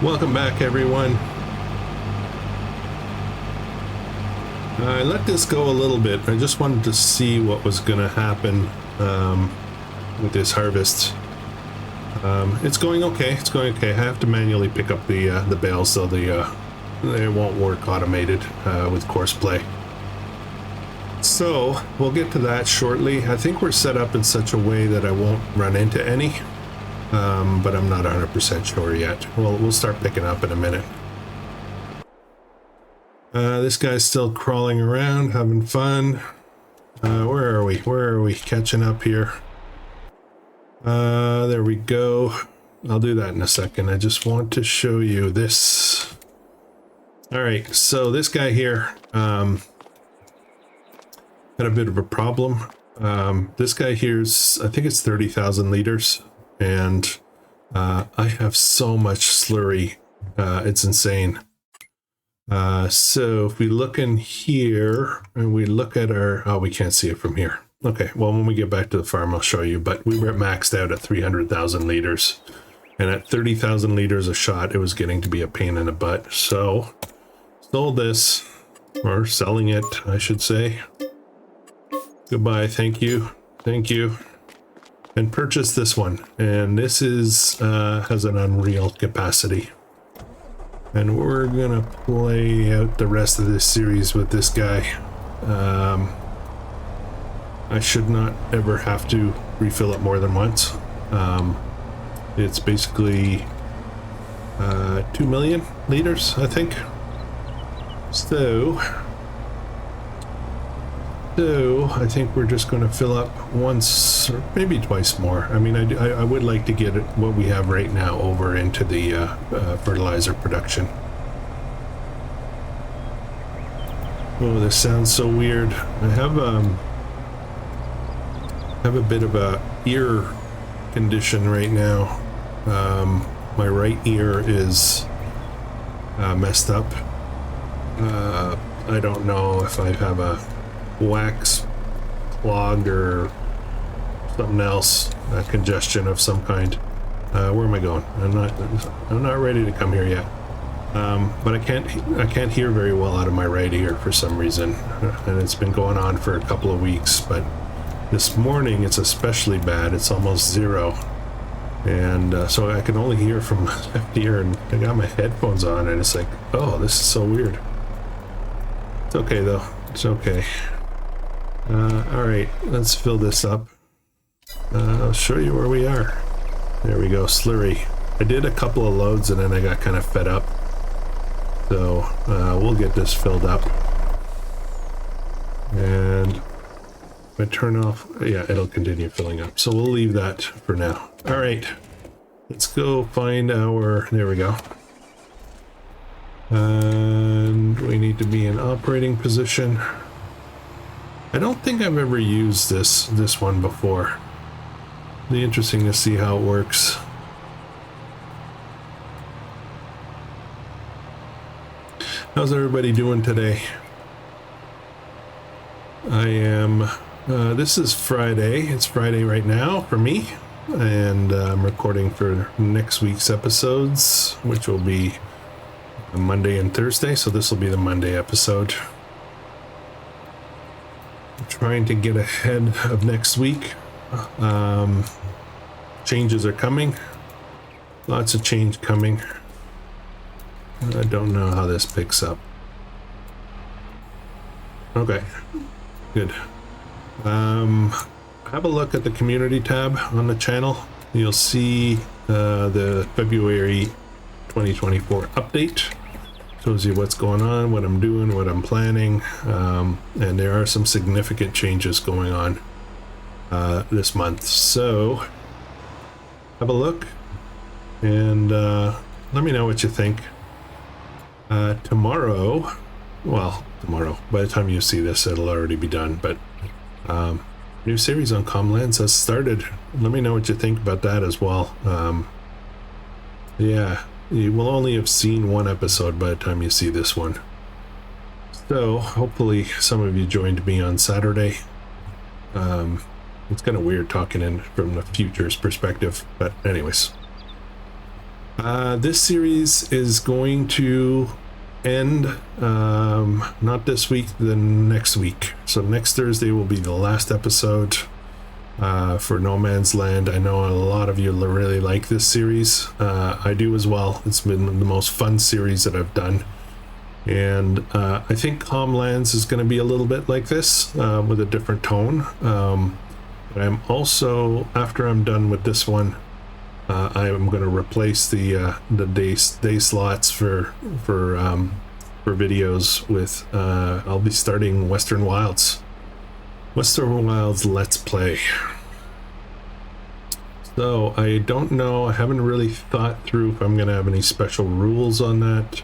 Welcome back, everyone. I let this go a little bit. I just wanted to see what was going to happen with this harvest. It's going okay. It's going okay. I have to manually pick up the bales, so they won't work automated with course play. So we'll get to that shortly. I think we're set up in such a way that I won't run into any. But I'm not 100% sure yet. We'll start picking up in a minute. This guy's still crawling around, having fun. Where are we? Where are we? Catching up here. There we go. I'll do that in a second. I just want to show you this. All right, so this guy here had a bit of a problem. This guy here's, I think it's 30,000 liters. And I have so much slurry, it's insane. So if we look in here and we look at our, oh, we can't see it from here. Okay, well, when we get back to the farm, I'll show you, but we were maxed out at 300,000 liters. And at 30,000 liters a shot, it was getting to be a pain in the butt. So sold this, or selling it, I should say. Goodbye, thank you, thank you. And purchase this one, and this is has an unreal capacity, and we're gonna play out the rest of this series with this guy. I should not ever have to refill it more than once. It's basically 2 million liters, I think. So I think we're just going to fill up once or maybe twice more. I mean, I would like to get what we have right now over into the fertilizer production. Oh, this sounds so weird. I have a bit of a ear condition right now. My right ear is messed up. I don't know if I have a wax clog or something else, a congestion of some kind. Where am I going? I'm not ready to come here yet. But I can't hear very well out of my right ear for some reason, and it's been going on for a couple of weeks. But this morning it's especially bad. It's almost zero, and so I can only hear from my left ear. And I got my headphones on, and it's like, oh, this is so weird. It's okay though. It's okay. All right, let's fill this up. I'll show you where we are. There we go, slurry. I did a couple of loads and then I got kind of fed up. So we'll get this filled up. And if I turn off, yeah, it'll continue filling up. So we'll leave that for now. All right, let's go find our, there we go. And we need to be in operating position. I don't think I've ever used this one before. It'll be interesting to see how it works. How's everybody doing today? I am, this is Friday. It's Friday right now for me. And I'm recording for next week's episodes, which will be Monday and Thursday. So this will be the Monday episode. Trying to get ahead of next week. Changes are coming. Lots of change coming. I don't know how this picks up. Okay, good. Have a look at the community tab on the channel. You'll see the February 2024 update. Shows you what's going on, what I'm doing, what I'm planning, and there are some significant changes going on this month. So have a look and let me know what you think. Tomorrow, by the time you see this, it'll already be done, but new series on Comlands has started. Let me know what you think about that as well. Yeah. You will only have seen one episode by the time you see this one. So hopefully some of you joined me on Saturday. It's kind of weird talking in from the future's perspective, but anyways. This series is going to end not this week, the next week. So next Thursday will be the last episode for No Man's Land. I know a lot of you really like this series. I do as well. It's been the most fun series that I've done. And I think Calmlands is going to be a little bit like this with a different tone. I'm also, after I'm done with this one, I am going to replace the day slots for videos with I'll be starting Western Wilds Let's Play. So I don't know, I haven't really thought through if I'm going to have any special rules on that.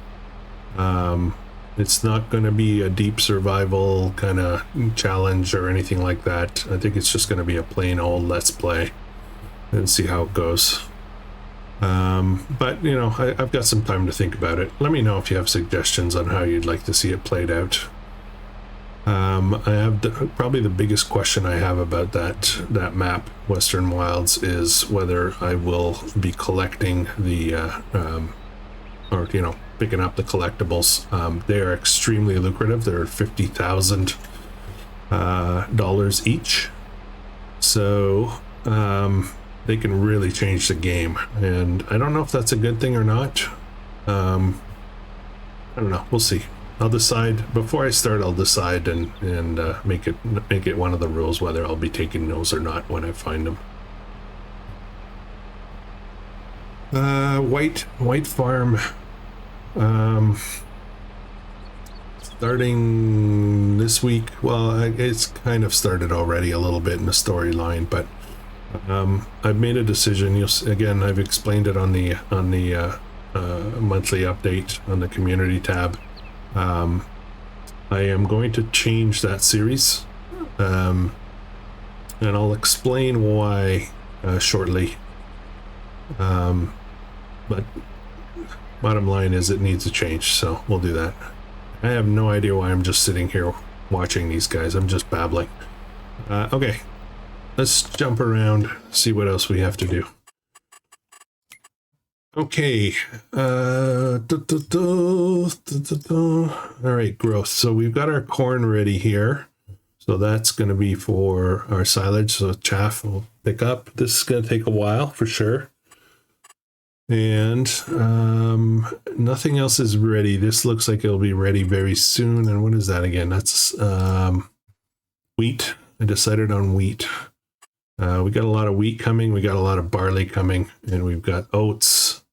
It's not going to be a deep survival kind of challenge or anything like that. I think it's just going to be a plain old Let's Play and see how it goes. But you know, I've got some time to think about it. Let me know if you have suggestions on how you'd like to see it played out. I have probably the biggest question I have about that map, Western Wilds, is whether I will be collecting the or you know, picking up the collectibles. They are extremely lucrative. They're $50,000 each, so they can really change the game, and I don't know if that's a good thing or not. I don't know, we'll see. I'll decide before I start. I'll decide and make it one of the rules whether I'll be taking those or not when I find them. White Farm, starting this week. Well, it's kind of started already a little bit in the storyline, but I've made a decision. Again, I've explained it on the monthly update on the community tab. I am going to change that series, and I'll explain why shortly. But bottom line is it needs a change, so we'll do that. I have no idea why I'm just sitting here watching these guys. I'm just babbling. Okay, let's jump around, see what else we have to do. Okay, all right, growth. So we've got our corn ready here. So that's going to be for our silage. So chaff will pick up. This is going to take a while for sure. And nothing else is ready. This looks like it'll be ready very soon. And what is that again? That's wheat. I decided on wheat. We got a lot of wheat coming. We got a lot of barley coming, and we've got oats.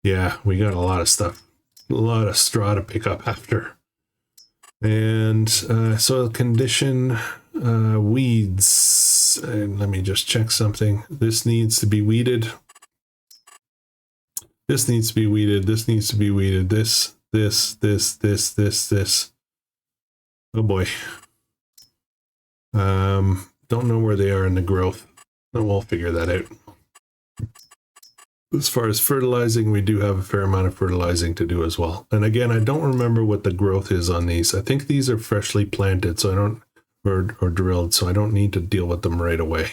Yeah, we got a lot of stuff, a lot of straw to pick up after. And soil condition, weeds. And let me just check something. This needs to be weeded. This needs to be weeded. This needs to be weeded. This. Oh boy. Don't know where they are in the growth. We'll figure that out. As far as fertilizing, we do have a fair amount of fertilizing to do as well. And again, I don't remember what the growth is on these. I think these are freshly planted, so I don't, or drilled, so I don't need to deal with them right away.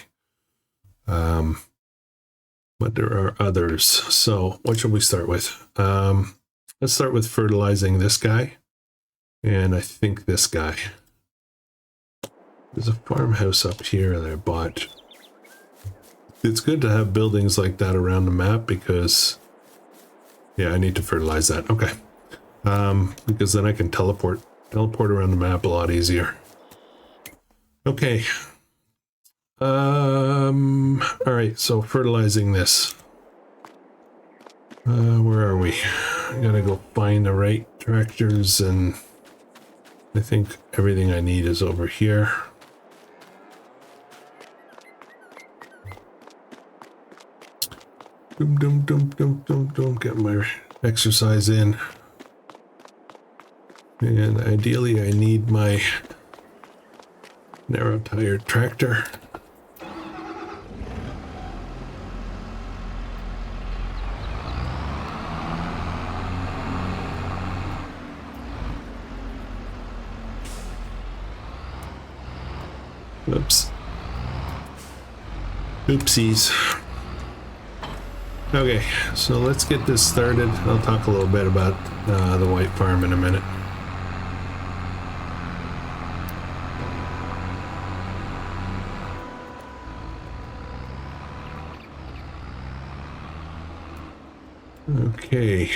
But there are others. So what should we start with? Let's start with fertilizing this guy. And I think this guy. There's a farmhouse up here that I bought. It's good to have buildings like that around the map because, yeah, I need to fertilize that. Okay. Because then I can teleport around the map a lot easier. Okay. All right, so fertilizing this. Where are we? I gotta go find the right tractors, and I think everything I need is over here. Get my exercise in. And ideally I need my narrow tired tractor. Oops. Oopsies. Okay, so let's get this started. I'll talk a little bit about the white farm in a minute. Okay.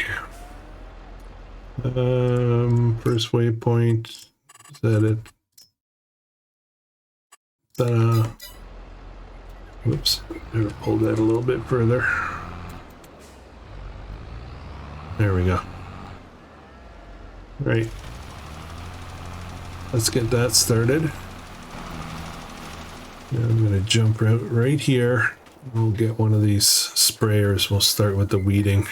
First waypoint. Is that it? Whoops. Better pull that a little bit further. There we go. Right. Let's get that started. Now I'm going to jump right here. We'll get one of these sprayers. We'll start with the weeding.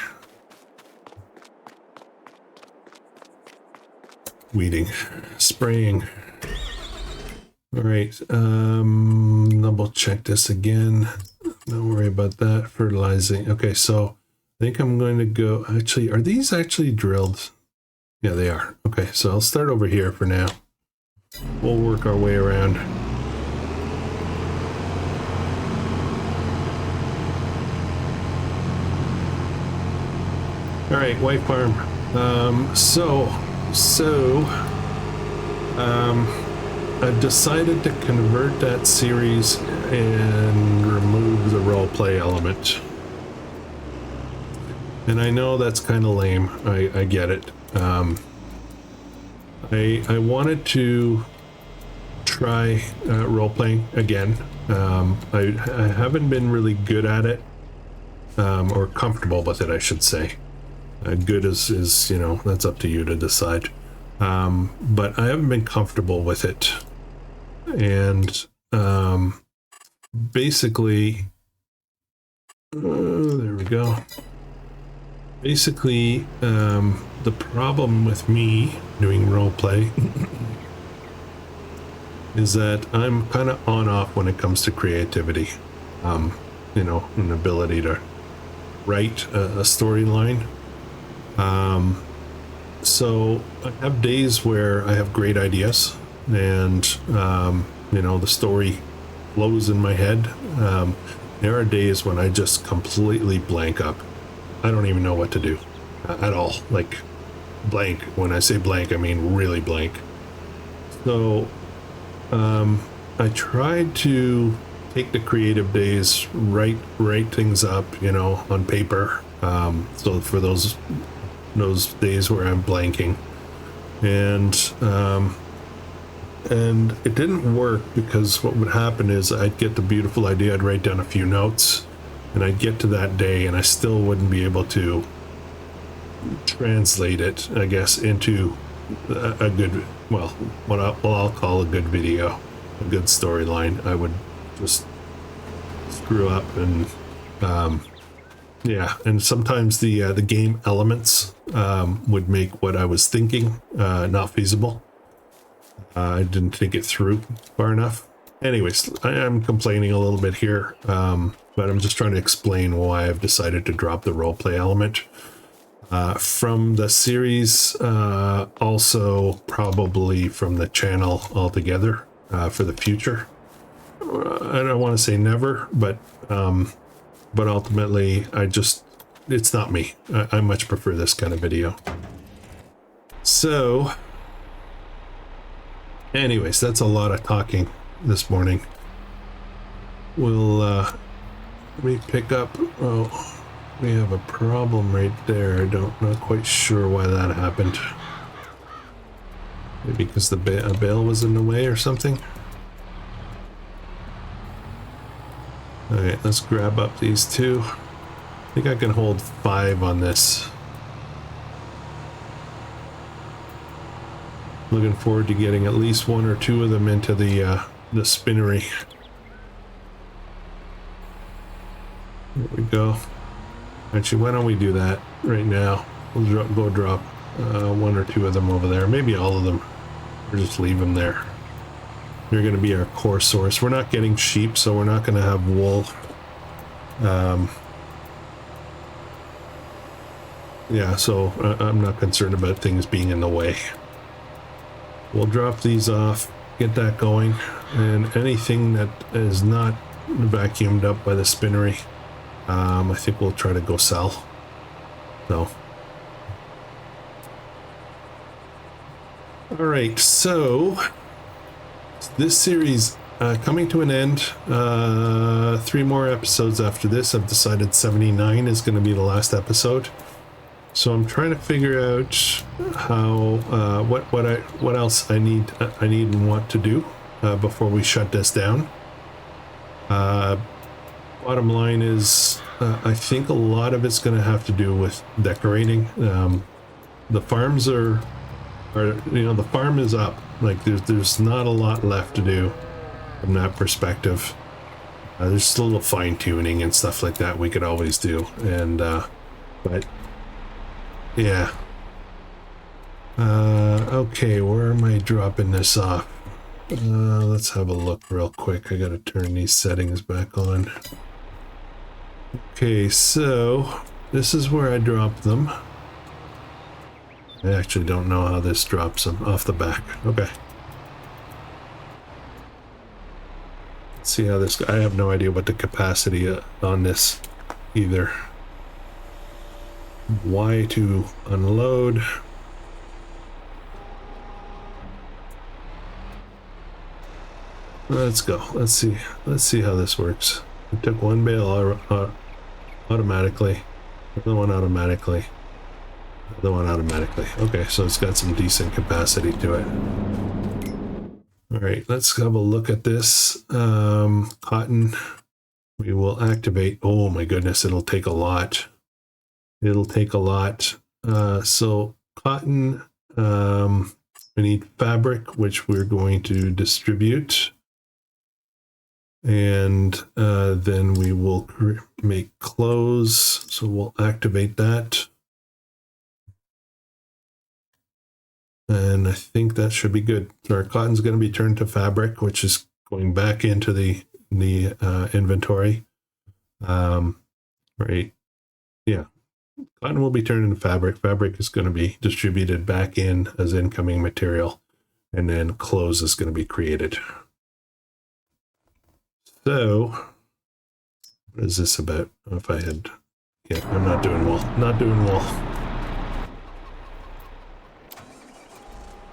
Spraying. All right. Double check this again. Don't worry about that. Fertilizing. Okay, so I think I'm going to go. Actually, are these actually drilled? Yeah, they are. Okay, so I'll start over here for now. We'll work our way around. All right, white farm. I've decided to convert that series and remove the roleplay element. And I know that's kind of lame. I get it. I wanted to try role-playing again. I haven't been really good at it, or comfortable with it, I should say. Good is, you know, that's up to you to decide. But I haven't been comfortable with it. And basically, there we go. Basically, the problem with me doing roleplay is that I'm kind of on-off when it comes to creativity. You know, an ability to write a storyline. So I have days where I have great ideas and, you know, the story flows in my head. There are days when I just completely blank up. I don't even know what to do at all. Like, blank. When I say blank, I mean really blank. So I tried to take the creative days, write things up, you know, on paper. So for those days where I'm blanking, and it didn't work, because what would happen is I'd get the beautiful idea, I'd write down a few notes, and I'd get to that day and I still wouldn't be able to translate it, I guess, into a good, well, what I'll call a good video, a good storyline. I would just screw up, and yeah, and sometimes the game elements would make what I was thinking not feasible. I didn't think it through far enough. Anyways, I am complaining a little bit here, but I'm just trying to explain why I've decided to drop the roleplay element from the series, also probably from the channel altogether for the future. I don't want to say never, but ultimately, it's not me. I much prefer this kind of video. So, anyways, that's a lot of talking this morning. We'll, let me pick up, oh, we have a problem right there. Not quite sure why that happened. Maybe because the bale was in the way or something. Alright, let's grab up these two. I think I can hold 5 on this. Looking forward to getting at least 1 or 2 of them into the spinnery. There we go. Actually, why don't we do that right now? We'll go drop 1 or 2 of them over there. Maybe all of them. Or just leave them there. They're going to be our core source. We're not getting sheep, so we're not going to have wool. Yeah, so I'm not concerned about things being in the way. We'll drop these off, get that going, and anything that is not vacuumed up by the spinnery, I think we'll try to go sell. So. All right, so this series coming to an end. 3 more episodes after this. I've decided 79 is going to be the last episode. So I'm trying to figure out how what else I need and want to do before we shut this down. Bottom line is, I think a lot of it's going to have to do with decorating. The farms are the farm is up. Like there's not a lot left to do from that perspective. There's still a little fine tuning and stuff like that we could always do, and but yeah. Okay, where am I dropping this off? Let's have a look real quick. I gotta turn these settings back on. Okay, so this is where I drop them. I actually don't know how this drops them off the back. Okay. Let's see how this... I have no idea what the capacity on this either. Y to unload. Let's go. Let's see how this works. I took one bale automatically, another one automatically, another one automatically. Okay, so it's got some decent capacity to it. All right, let's have a look at this. Cotton, we will activate. Oh my goodness, it'll take a lot. It'll take a lot. So cotton, we need fabric, which we're going to distribute. And then we will make clothes, so we'll activate that. And I think that should be good. Our cotton's going to be turned to fabric, which is going back into the inventory. Right, yeah. Cotton will be turned into fabric. Fabric is going to be distributed back in as incoming material, and then clothes is going to be created. So, what is this about? If I had... Yeah, I'm not doing well. Not doing well.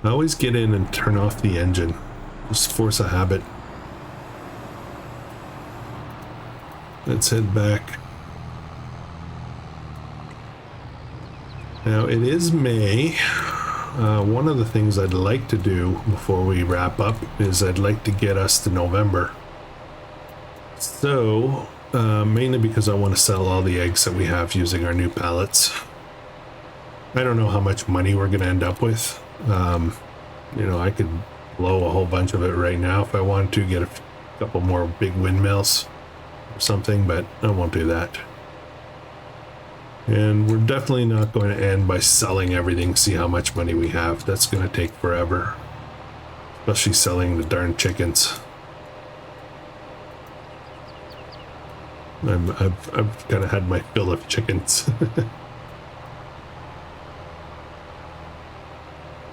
I always get in and turn off the engine. Just force a habit. Let's head back. Now, it is May. One of the things I'd like to do before we wrap up is I'd like to get us to November. So, mainly because I want to sell all the eggs that we have using our new pallets. I don't know how much money we're going to end up with. You know, I could blow a whole bunch of it right now if I wanted to, get a couple more big windmills or something, but I won't do that. And we're definitely not going to end by selling everything, see how much money we have. That's going to take forever, especially selling the darn chickens. I've kind of had my fill of chickens.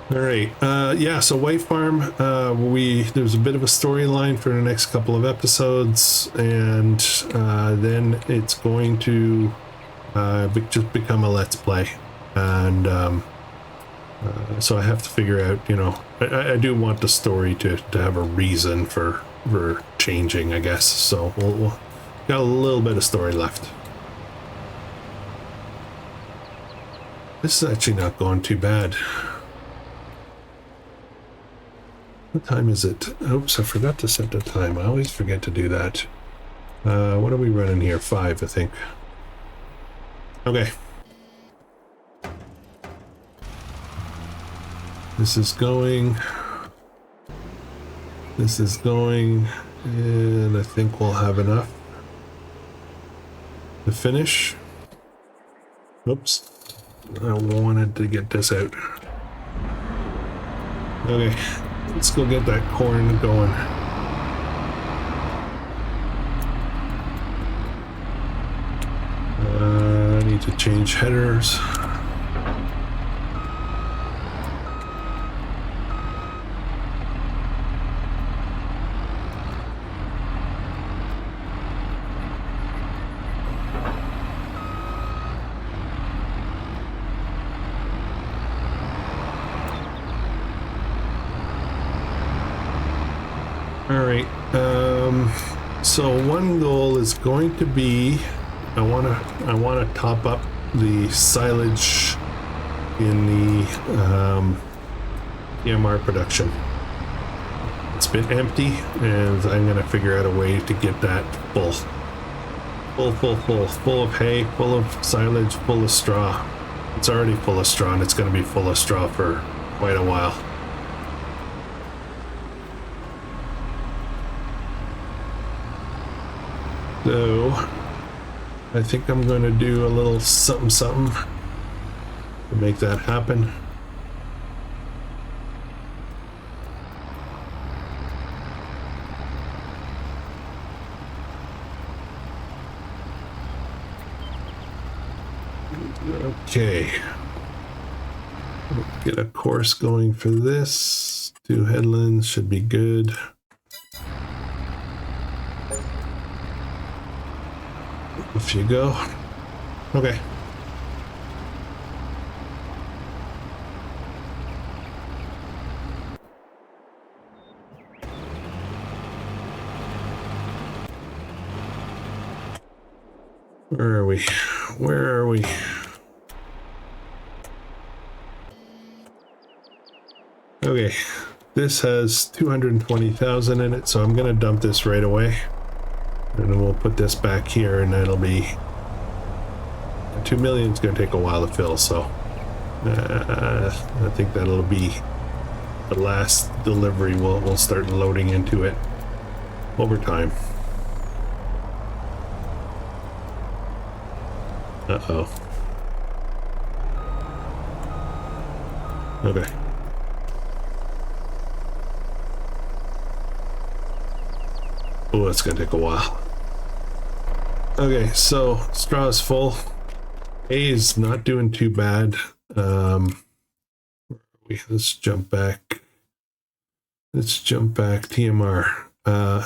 All right, yeah, so White Farm, there's a bit of a storyline for the next couple of episodes, and then it's going to just become a Let's Play. And so I have to figure out, you know, I do want the story to have a reason for changing, I guess. So we'll got a little bit of story left. This is actually not going too bad. What time is it? Oops, I forgot to set the time. I always forget to do that. What are we running here? 5, I think. Okay. This is going. This is going. And I think we'll have enough to finish. Oops. I wanted to get this out. Okay. Let's go get that corn going. I need to change headers. All right. So one goal is going to be, I wanna top up the silage in the EMR production. It's been empty, and I'm gonna figure out a way to get that full of hay, full of silage, full of straw. It's already full of straw, and it's gonna be full of straw for quite a while. So I think I'm going to do a little something to make that happen. Okay, let's get a course going for this. 2 headlands should be good. Off you go. Okay. Where are we? Where are we? Okay, this has 220,000 in it, so I'm gonna dump this right away. And then we'll put this back here, and that'll be 2 million. Is going to take a while to fill, so I think that'll be the last delivery. We'll start loading into it over time. Uh-oh. Okay. Oh, it's going to take a while. Okay, so straw is full. Hay is not doing too bad. Let's jump back. TMR.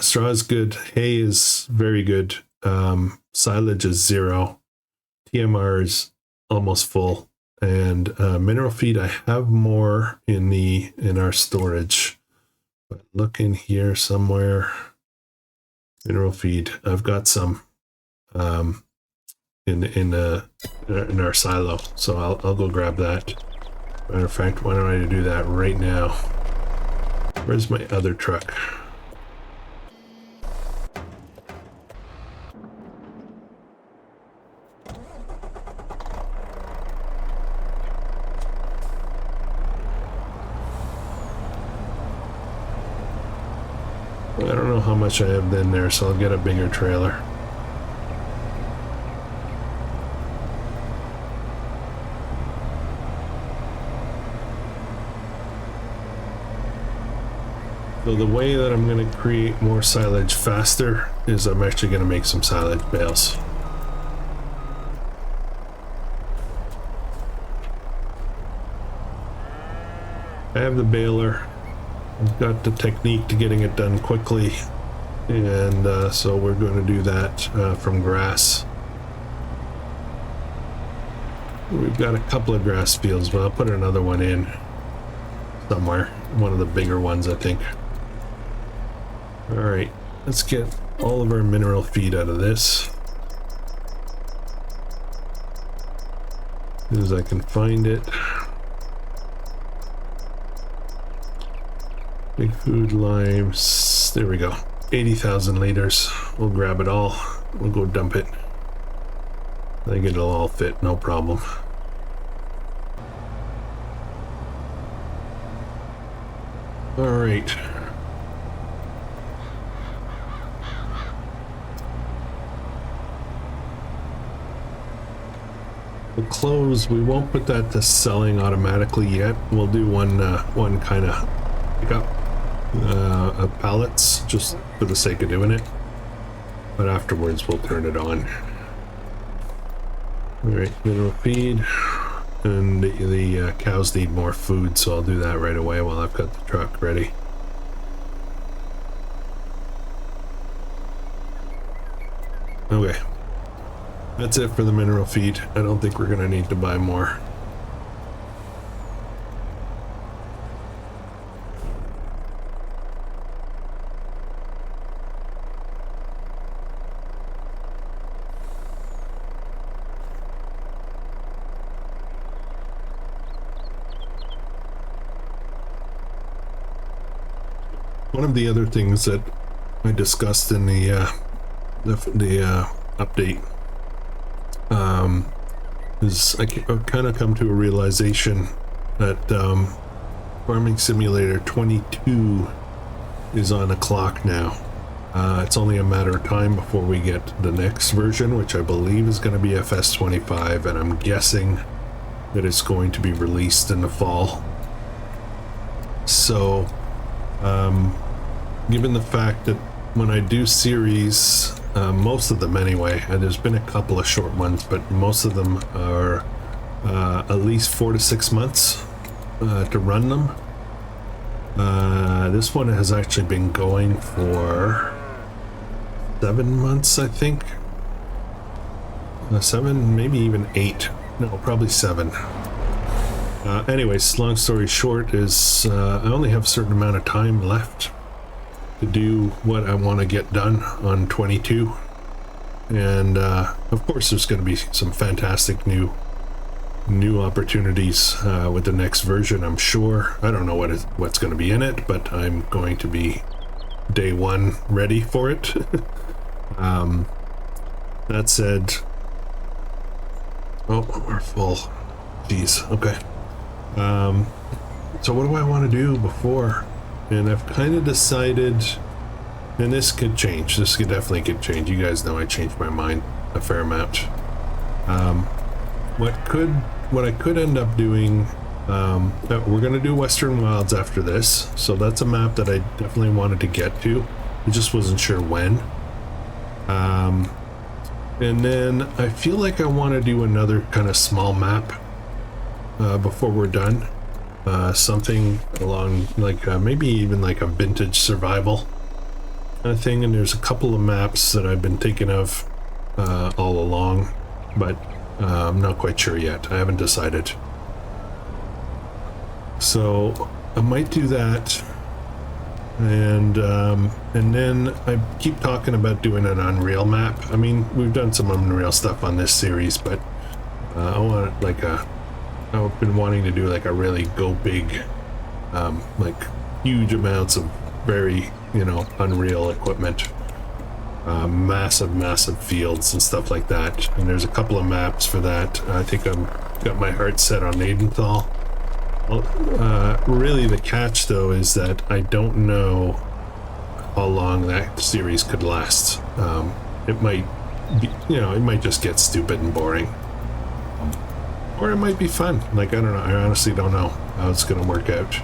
Straw is good. Hay is very good. Silage is 0. TMR is almost full. And mineral feed, I have more in our storage. But look in here somewhere. Mineral feed. I've got some in our silo, so I'll go grab that. Matter of fact, why don't I do that right now? Where's my other truck? I don't know how much I have in there, so I'll get a bigger trailer. So the way that I'm going to create more silage faster is I'm actually going to make some silage bales. I have the baler. I've got the technique to getting it done quickly, and so we're going to do that from grass. We've got a couple of grass fields, but I'll put another one in somewhere. One of the bigger ones, I think. All right, let's get all of our mineral feed out of this as soon as I can find it. Big food, limes, there we go. 80,000 liters. We'll grab it all. We'll go dump it. I think it'll all fit, no problem. All right. The clothes, we won't put that to selling automatically yet. We'll do one kind of pick up pallets just for the sake of doing it, but afterwards we'll turn it on. All right, mineral feed, and the cows need more food, so I'll do that right away while I've got the truck ready. Okay, that's it for the mineral feed. I don't think we're gonna need to buy more. One of the other things that I discussed in the update is I've kind of come to a realization that Farming Simulator 22 is on the clock now. It's only a matter of time before we get the next version, which I believe is going to be FS25, and I'm guessing that it's going to be released in the fall. So, given the fact that when I do series, most of them anyway, and there's been a couple of short ones, but most of them are at least 4 to 6 months to run them. This one has actually been going for 7 months, I think. 7, maybe even 8. No, probably 7. Anyways, long story short is I only have a certain amount of time left to do what I want to get done on 22. And of course there's going to be some fantastic new opportunities with the next version, I'm sure. I don't know what's going to be in it, but I'm going to be day one ready for it. That said, oh, we're full. Jeez, okay. So what do I want to do before? And I've kind of decided, and this could change. This definitely could change. You guys know I changed my mind a fair amount. What I could end up doing, we're going to do Western Wilds after this. So that's a map that I definitely wanted to get to. I just wasn't sure when. And then I feel like I want to do another kind of small map before we're done. Something along like maybe even like a vintage survival kind of thing. And there's a couple of maps that I've been thinking of all along, but I'm not quite sure yet. I haven't decided. So I might do that. And then I keep talking about doing an Unreal map. I mean, we've done some Unreal stuff on this series, but I want like I've been wanting to do like a really go big, like huge amounts of very, Unreal equipment, massive fields and stuff like that. And there's a couple of maps for that. I think I've got my heart set on Adenthal. Really the catch though is that I don't know how long that series could last. It might be, it might just get stupid and boring, or it might be fun. Like, I don't know. I honestly don't know how it's gonna work out.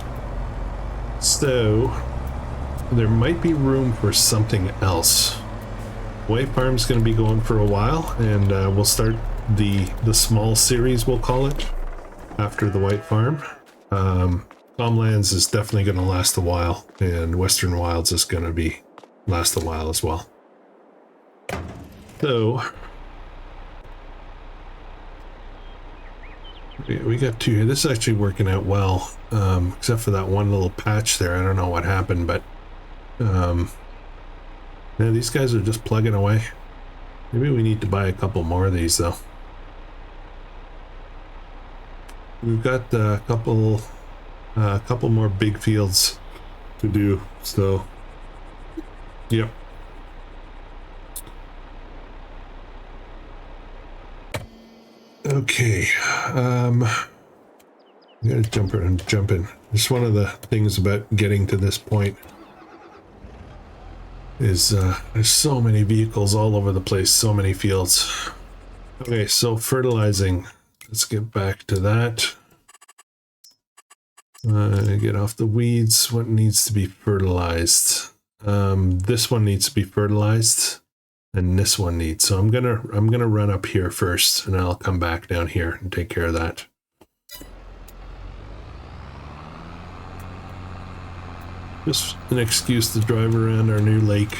So there might be room for something else. White Farm's gonna be going for a while, and we'll start the small series, we'll call it, after the White Farm. Calmlands is definitely going to last a while, and Western Wilds is going to last a while as well. So we got two here. This is actually working out well, except for that one little patch there. I don't know what happened, but yeah, these guys are just plugging away. Maybe we need to buy a couple more of these though. We've got a couple more big fields to do, so yep. Okay, I'm gonna jump in. Just one of the things about getting to this point is there's so many vehicles all over the place, so many fields. Okay, so fertilizing. Let's get back to that. Get off the weeds. What needs to be fertilized? This one needs to be fertilized, and this one needs. So I'm gonna run up here first, and I'll come back down here and take care of that. Just an excuse to drive around our new lake.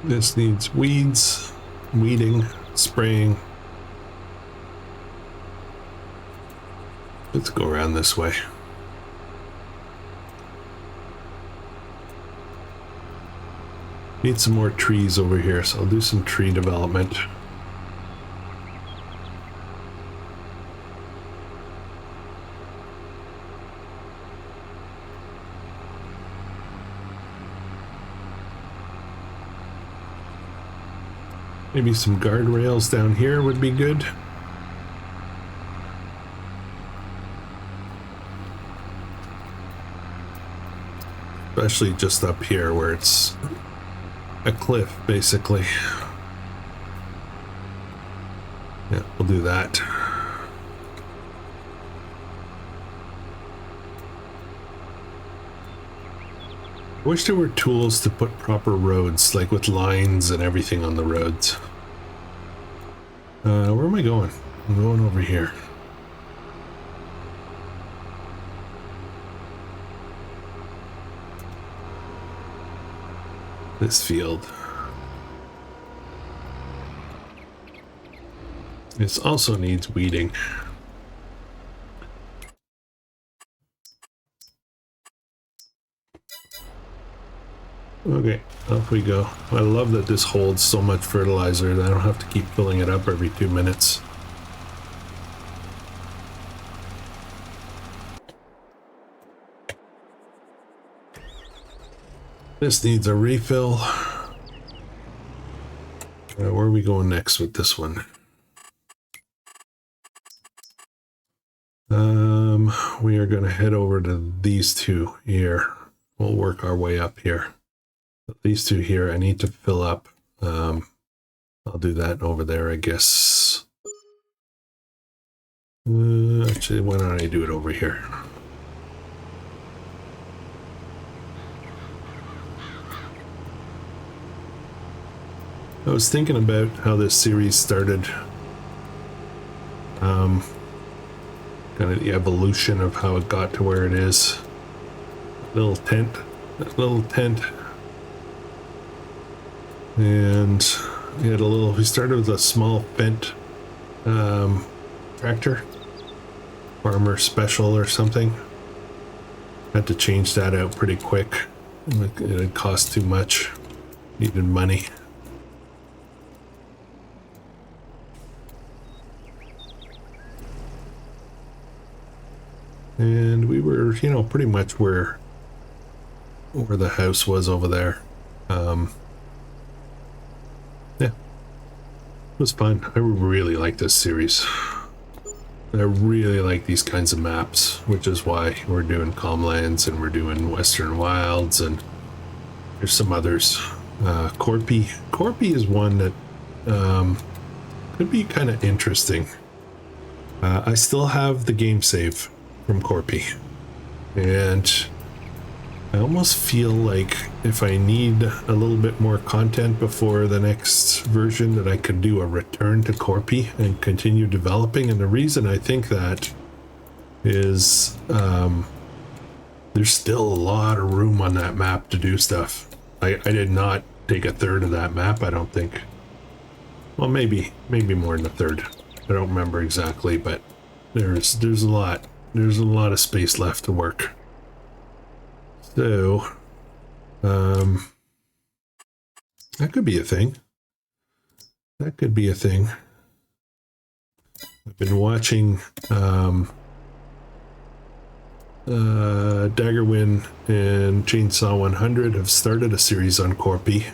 This needs weeds. weeding, spraying. Let's go around this way. Need some more trees over here, so I'll do some tree development. Maybe some guardrails down here would be good. Especially just up here where it's a cliff, basically. Yeah, we'll do that. I wish there were tools to put proper roads, like with lines and everything on the roads. Where am I going? I'm going over here. This field. This also needs weeding. Okay, off we go. I love that this holds so much fertilizer that I don't have to keep filling it up every 2 minutes. This needs a refill. Where are we going next with this one? We are going to head over to these two here. We'll work our way up here. These two here, I need to fill up. I'll do that over there, I guess. Actually, why don't I do it over here? I was thinking about how this series started. Kind of the evolution of how it got to where it is. Little tent. And we had we started with a small Fendt tractor, Farmer Special or something. Had to change that out pretty quick. It had cost too much, needed money. And we were, you know, pretty much where the house was over there. Yeah, it was fun. I really like this series. I really like these kinds of maps, which is why we're doing Calmlands and we're doing Western Wilds, and there's some others. Corpy is one that could be kind of interesting. I still have the game save from Corpy, and I almost feel like if I need a little bit more content before the next version, that I could do a return to Corpy and continue developing. And the reason I think that is there's still a lot of room on that map to do stuff. I did not take a third of that map, I don't think. Well, maybe more than a third. I don't remember exactly, but there's a lot. There's a lot of space left to work. So, that could be a thing. That could be a thing. I've been watching Daggerwin and Chainsaw 100 have started a series on Corpy,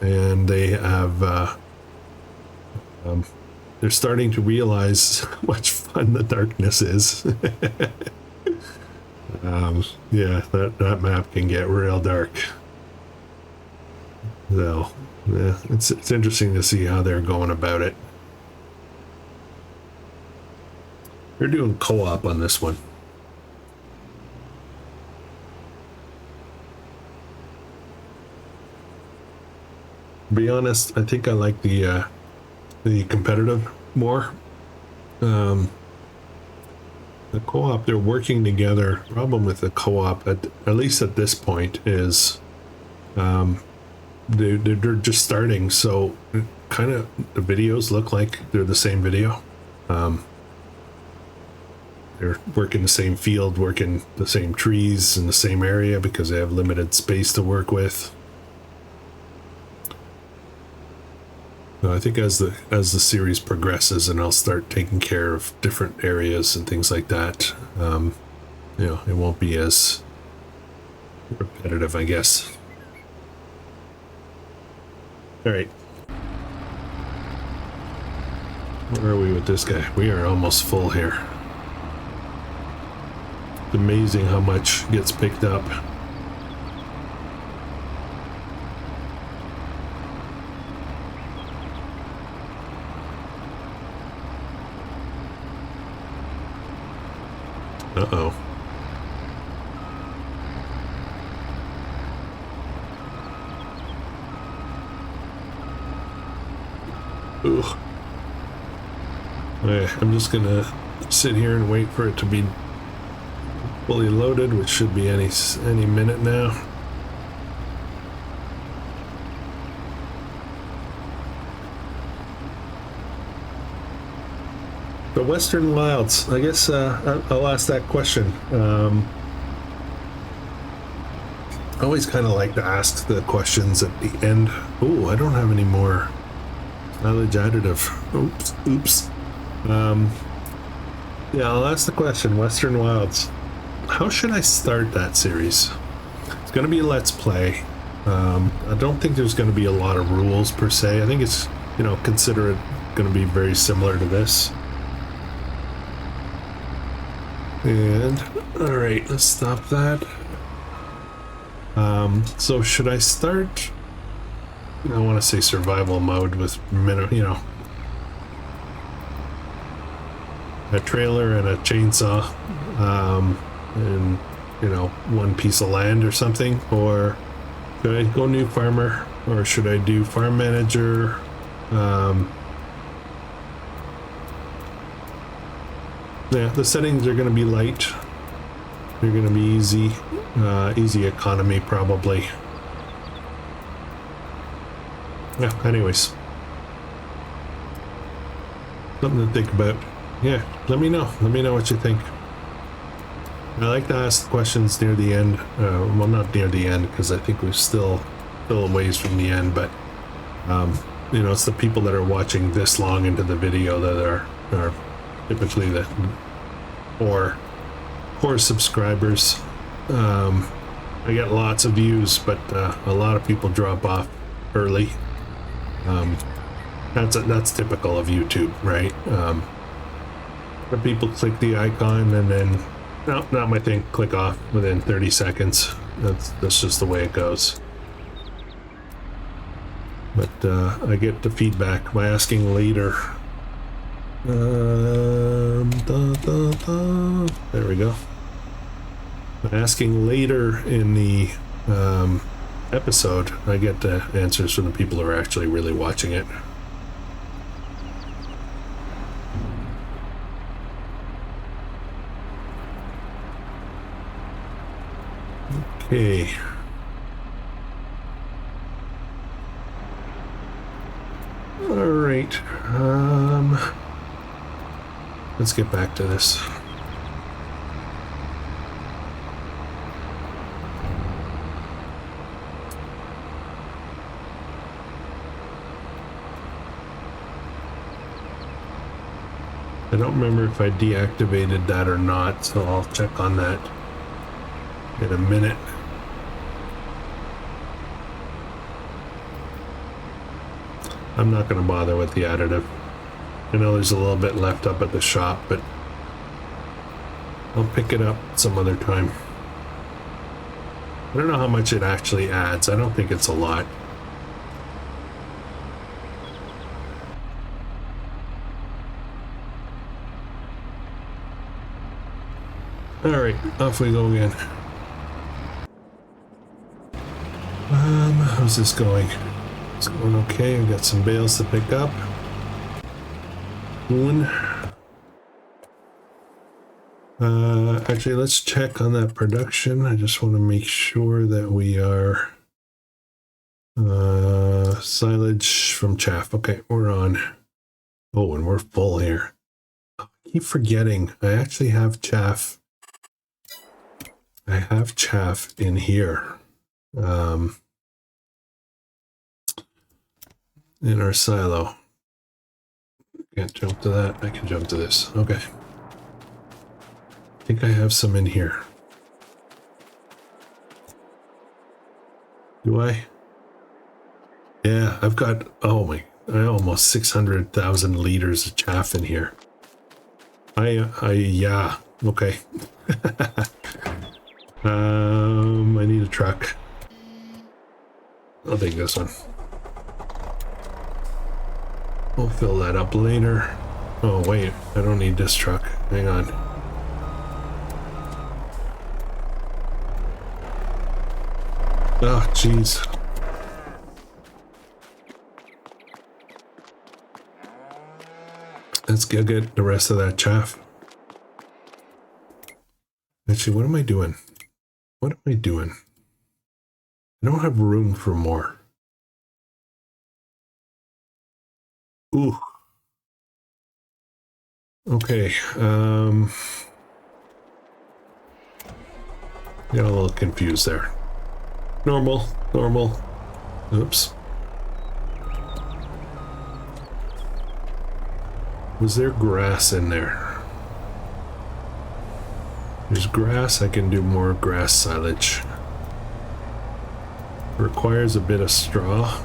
and they have they're starting to realize how much fun the darkness is. Yeah, that map can get real dark. So, yeah, it's interesting to see how they're going about it. They're doing co-op on this one. To be honest, I think I like the competitive more. The co-op, they're working together. The problem with the co-op, at least at this point, is they're just starting, so kind of the videos look like they're the same video. They're working the same field, working the same trees in the same area because they have limited space to work with. So I think as the series progresses, and I'll start taking care of different areas and things like that, you know, it won't be as repetitive, I guess. All right. Where are we with this guy? We are almost full here. It's amazing how much gets picked up. Uh-oh. Ugh. Okay, I'm just gonna sit here and wait for it to be fully loaded, which should be any minute now. The Western Wilds, I guess I'll ask that question. I always kind of like to ask the questions at the end. Oh, I don't have any more knowledge additive. Oops. Yeah, I'll ask the question, Western Wilds. How should I start that series? It's going to be a Let's Play. I don't think there's going to be a lot of rules per se. I think it's, you know, consider it going to be very similar to this. And, alright, let's stop that. So should I start, I want to say survival mode with, you know, a trailer and a chainsaw, and, you know, one piece of land or something? Or should I go new farmer, or should I do farm manager? Yeah, the settings are going to be light. They're going to be easy, easy economy probably. Yeah, anyways. Something to think about. Yeah, let me know. Let me know what you think. I like to ask questions near the end. Well, not near the end, because I think we're still a ways from the end, but you know, it's the people that are watching this long into the video that are typically the core subscribers. I get lots of views, but a lot of people drop off early. That's typical of YouTube, right? The people click the icon and then, no, not my thing, click off within 30 seconds. That's just the way it goes. But I get the feedback by asking later. There we go. By asking later in the episode, I get the answers from the people who are actually really watching it. Okay. All right. Let's get back to this. I don't remember if I deactivated that or not, so I'll check on that in a minute. I'm not going to bother with the additive. I know there's a little bit left up at the shop, but I'll pick it up some other time. I don't know how much it actually adds. I don't think it's a lot. Alright, off we go again. How's this going? It's going okay. We've got some bales to pick up. Actually, let's check on that production. I just want to make sure that we are silage from chaff. Okay, we're on. Oh, and we're full here. I keep forgetting. I actually have chaff. I have chaff in here. In our silo. Can't jump to that. I can jump to this. Okay. I think I have some in here. Do I? Yeah, I've got, oh my, almost 600,000 liters of chaff in here. Yeah, okay. I need a truck. I'll take this one. We'll fill that up later. Oh wait, I don't need this truck. Hang on. Oh, jeez. Let's go get the rest of that chaff. Actually, what am I doing? What am I doing? I don't have room for more. Ooh. Okay, got a little confused there. Normal. Oops. Was there grass in there? There's grass. I can do more grass silage. Requires a bit of straw.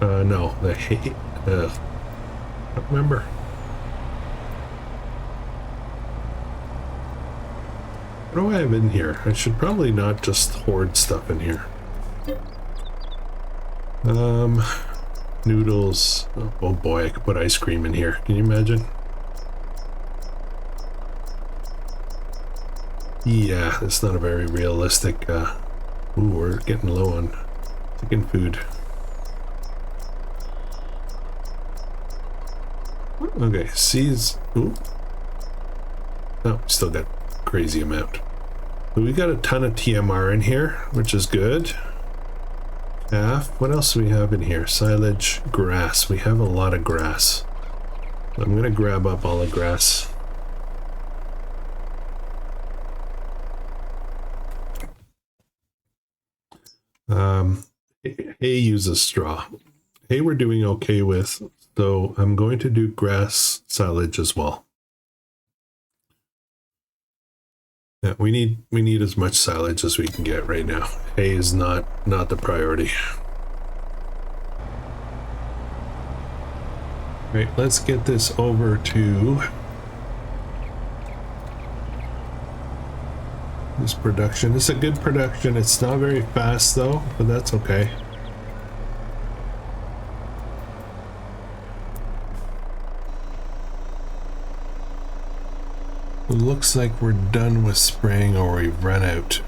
No, the hay. I don't remember. What do I have in here? I should probably not just hoard stuff in here. Noodles. Oh boy, I could put ice cream in here. Can you imagine? Yeah, it's not a very realistic, ooh, we're getting low on chicken food. Okay, seeds. Ooh. Oh, we still got crazy amount. So we got a ton of TMR in here, which is good. Calf. What else do we have in here? Silage, grass. We have a lot of grass. I'm gonna grab up all the grass. Hay uses straw. Hay we're doing okay with, so I'm going to do grass silage as well. Yeah, we need as much silage as we can get right now. Hay is not the priority. Right, let's get this over to this production. It's a good production. It's not very fast though, but that's okay. It looks like we're done with spraying or we've run out.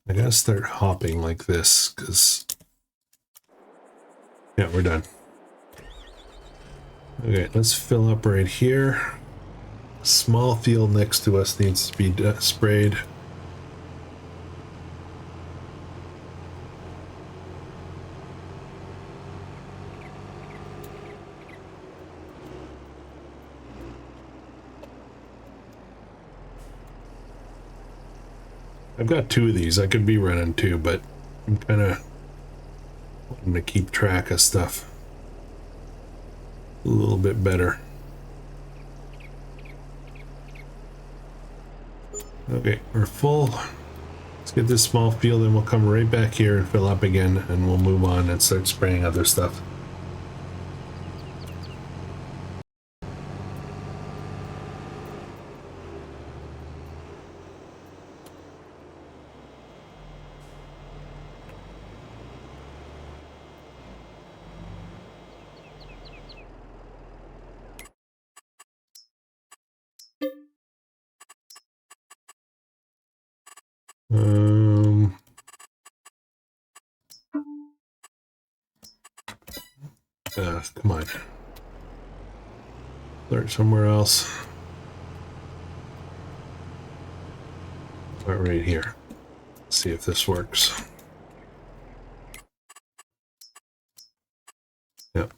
I gotta start hopping like this because, yeah, we're done. Okay, let's fill up right here. Small field next to us needs to be sprayed. I've got two of these. I could be running two, but I'm kind of wanting to keep track of stuff a little bit better. Okay, we're full. Let's get this small field and we'll come right back here and fill up again, and we'll move on and start spraying other stuff. Come on. Start somewhere else. Start right here. See if this works. Yep.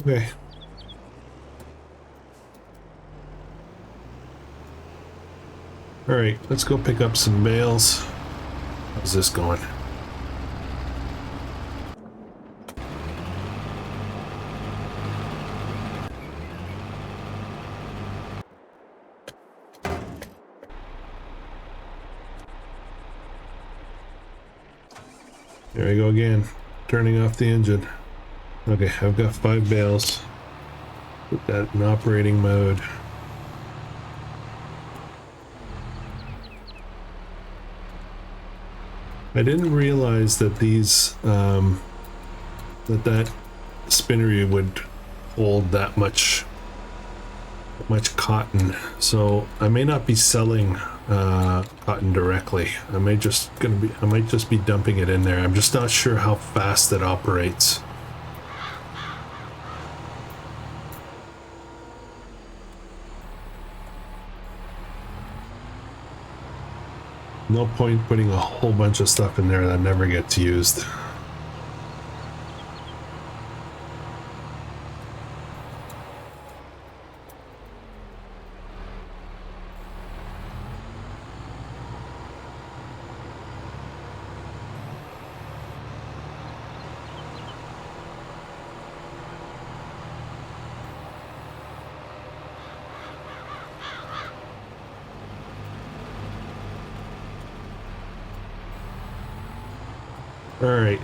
Okay. All right, let's go pick up some bales. How's this going? There we go again, turning off the engine. Okay, I've got 5 bales. Put that in operating mode. I didn't realize that these, that spinnery would hold that much cotton. So I may not be selling cotton directly. I might just be dumping it in there. I'm just not sure how fast it operates. No point putting a whole bunch of stuff in there that never gets used. All right.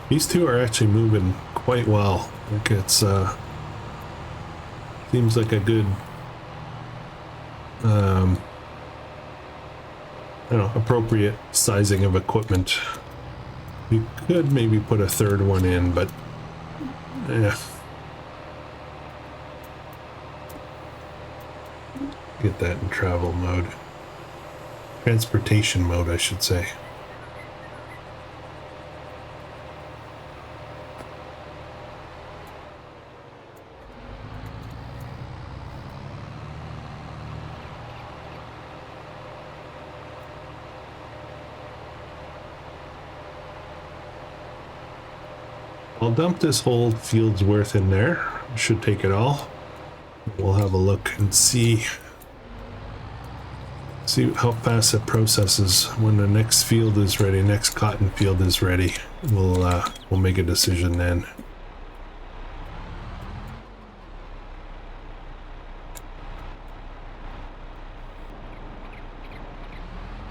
These two are actually moving quite well. Like it's seems like a good I don't know, appropriate sizing of equipment. You could maybe put a third one in, but yeah. Get that in travel mode. Transportation mode, I should say. I'll dump this whole field's worth in there. Should take it all. We'll have a look and see how fast it processes when the next field is ready, next cotton field is ready. We'll make a decision then.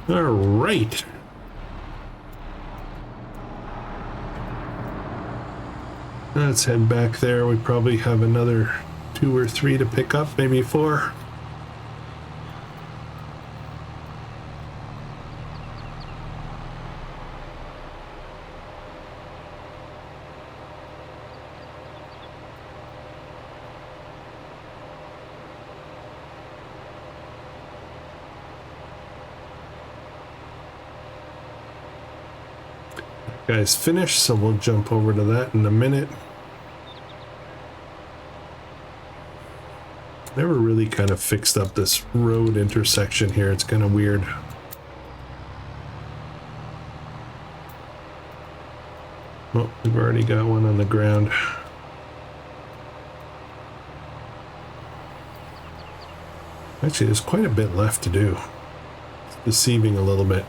All right. Let's head back there. We probably have another 2 or 3 to pick up, maybe 4. Guys, finished, so we'll jump over to that in a minute. Never really kind of fixed up this road intersection here. It's kind of weird. Oh, we've already got one on the ground. Actually, there's quite a bit left to do. It's deceiving a little bit.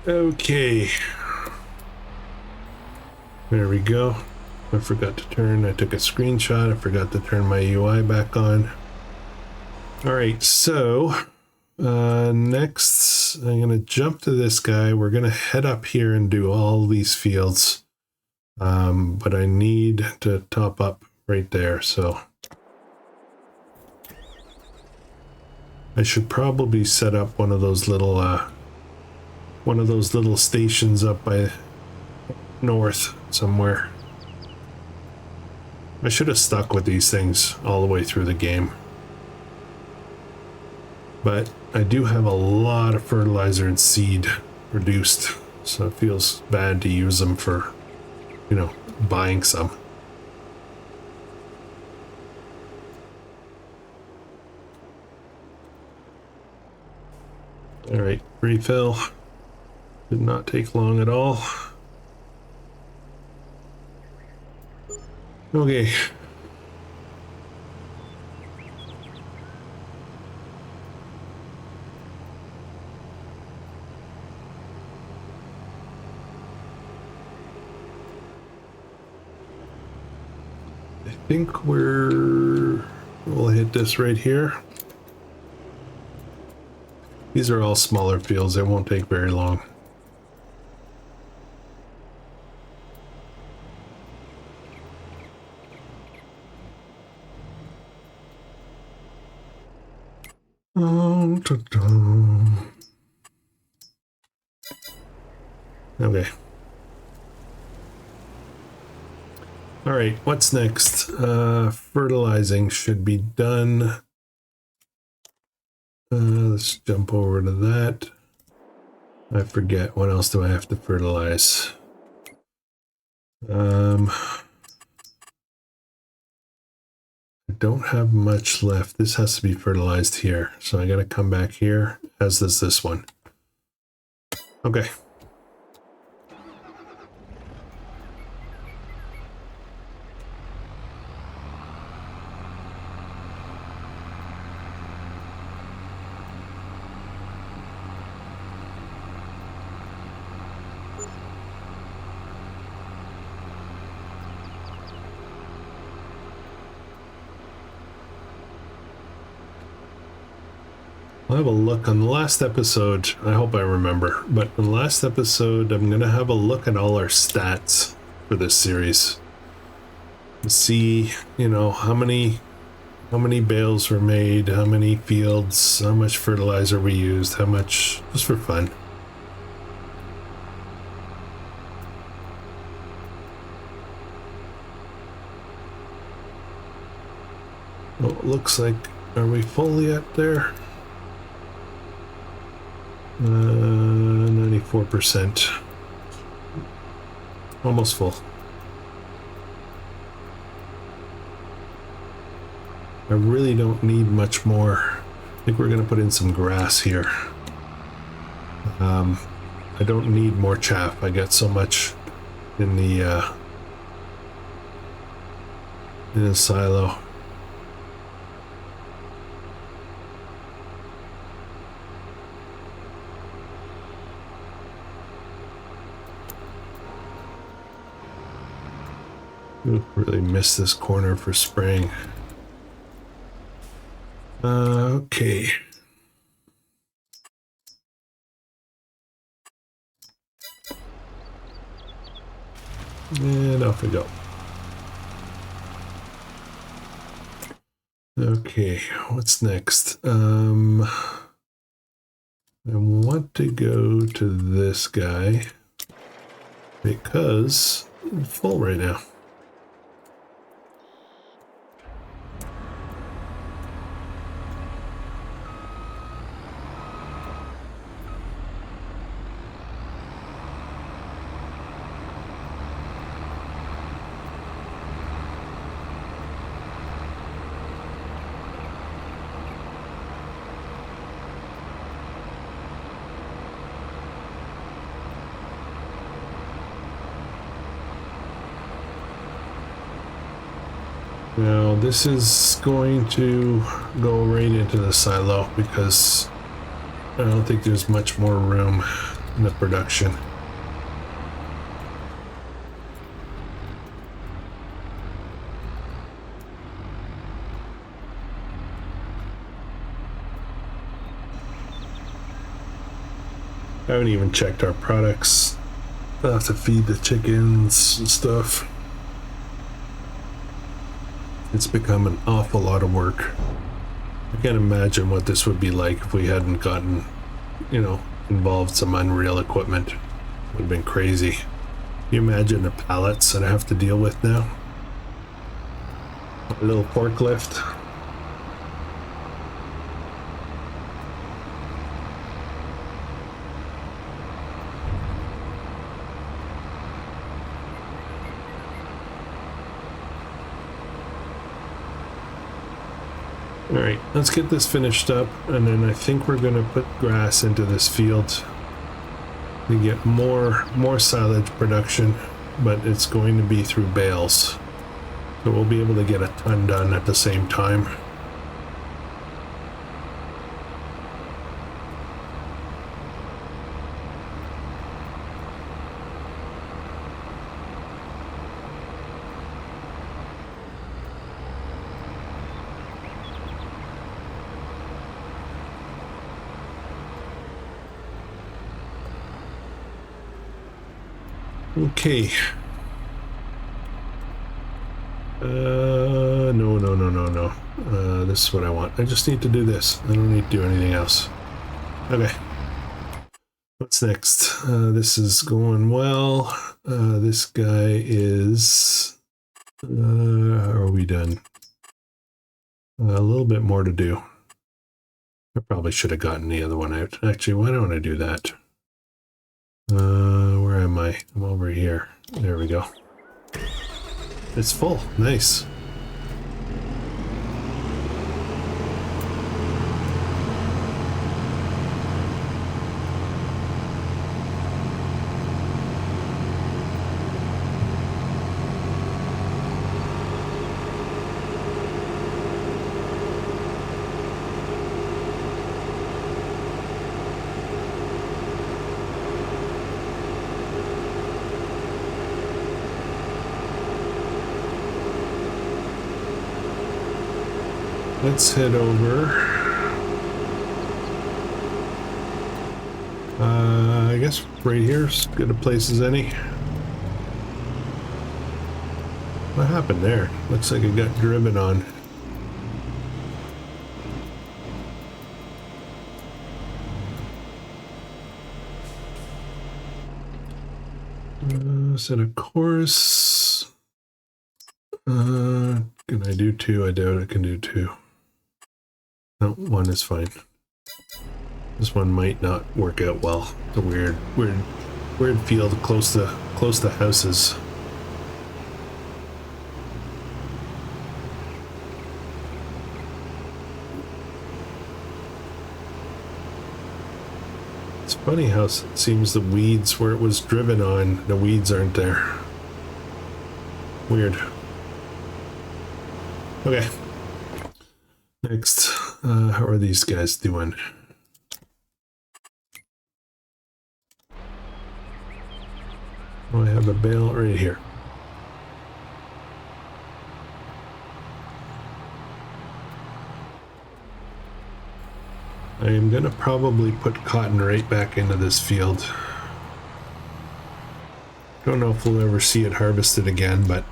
Okay, there we go. I forgot to turn, I took a screenshot, I forgot to turn my UI back on. All right, so next I'm gonna jump to this guy. We're gonna head up here and do all these fields, but I need to top up right there, so I should probably set up one of those little stations up by north somewhere. I should have stuck with these things all the way through the game. But I do have a lot of fertilizer and seed produced, so it feels bad to use them for, you know, buying some. All right, refill. Did not take long at all. Okay. I think we'll hit this right here. These are all smaller fields. They won't take very long. Okay. All right, what's next? Fertilizing should be done. Let's jump over to that. I forget, what else do I have to fertilize? I don't have much left. This has to be fertilized here, so I gotta come back here, as does this one. Okay. I'll have a look on the last episode. I hope I remember, but in the last episode, I'm going to have a look at all our stats for this series. See, you know, how many bales were made, how many fields, how much fertilizer we used, how much, just for fun. Well, it looks like, are we full yet there? 94%. Almost full. I really don't need much more. I think we're gonna put in some grass here. I don't need more chaff. I got so much in the silo. Ooh, really missed this corner for spraying. Okay. And off we go. Okay, what's next? I want to go to this guy because I'm full right now. Now this is going to go right into the silo because I don't think there's much more room in the production. I haven't even checked our products. I'll have to feed the chickens and stuff. It's become an awful lot of work. I can't imagine what this would be like if we hadn't gotten, you know, involved some Unreal equipment. It would have been crazy. Can you imagine the pallets that I have to deal with now? A little forklift. All right, let's get this finished up, and then I think we're going to put grass into this field to get more silage production, but it's going to be through bales. So we'll be able to get a ton done at the same time. Okay. No. This is what I want. I just need to do this. I don't need to do anything else. Okay. What's next? This is going well. This guy is... are we done? A little bit more to do. I probably should have gotten the other one out. Actually, why don't I do that? Where am I? I'm over here. There we go. It's full. Nice. Let's head over. I guess right here's as good a place as any. What happened there? Looks like it got driven on. Set a course. Can I do two? I doubt I can do two. No, one is fine. This one might not work out well. It's a weird field close to houses. It's funny how it seems the weeds where it was driven on, the weeds aren't there. Weird. Okay. Next, how are these guys doing? Oh, I have a bale right here. I am gonna probably put cotton right back into this field. Don't know if we'll ever see it harvested again, but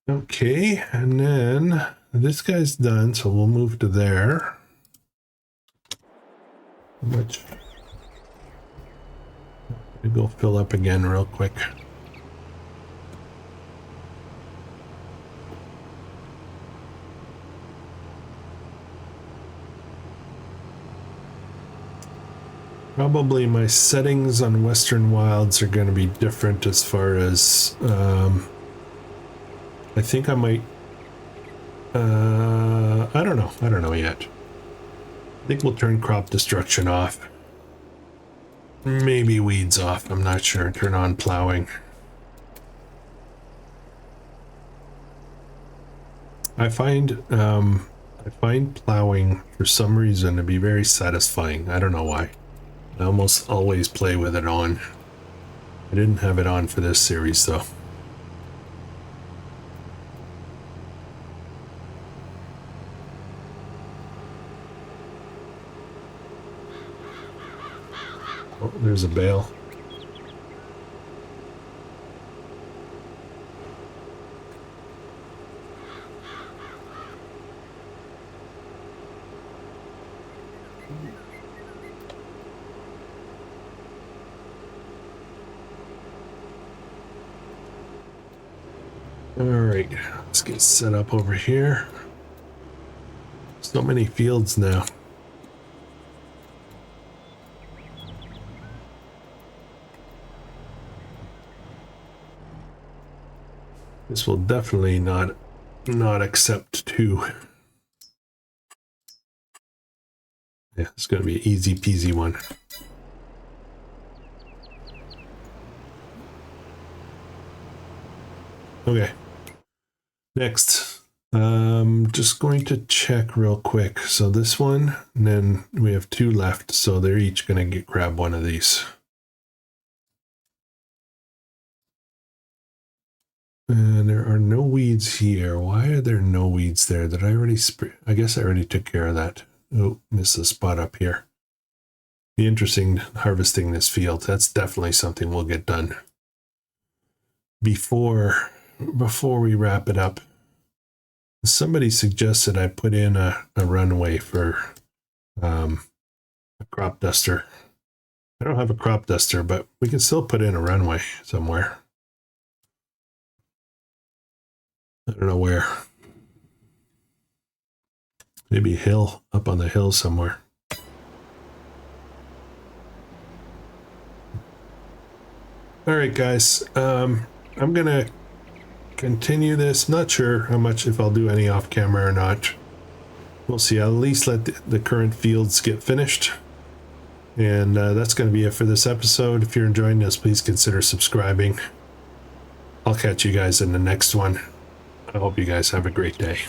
okay, and then this guy's done, so we'll move to there. Which we go fill up again real quick. Probably my settings on Western Wilds are going to be different as far as I think I might I don't know yet. I think we'll turn crop destruction off. Maybe weeds off, I'm not sure. Turn on plowing. I find plowing for some reason to be very satisfying. I don't know why. I almost always play with it on. I didn't have it on for this series though. Oh, there's a bale. All right, let's get set up over here. So many fields now. This will definitely not accept two. Yeah, it's going to be an easy peasy one. Okay. Next, just going to check real quick. So this one, and then we have two left. So they're each going to grab one of these. And there are no weeds here. Why are there no weeds there? Did I already spray? I guess I already took care of that. Oh, missed a spot up here. Be interesting harvesting this field. That's definitely something we'll get done before we wrap it up. Somebody suggested I put in a runway for a crop duster. I don't have a crop duster, but we can still put in a runway somewhere. I don't know where. Maybe a hill, up on the hill somewhere. All right, guys. I'm going to continue this. Not sure how much, if I'll do any off camera or not. We'll see. I'll at least let the current fields get finished. And that's going to be it for this episode. If you're enjoying this, please consider subscribing. I'll catch you guys in the next one. I hope you guys have a great day.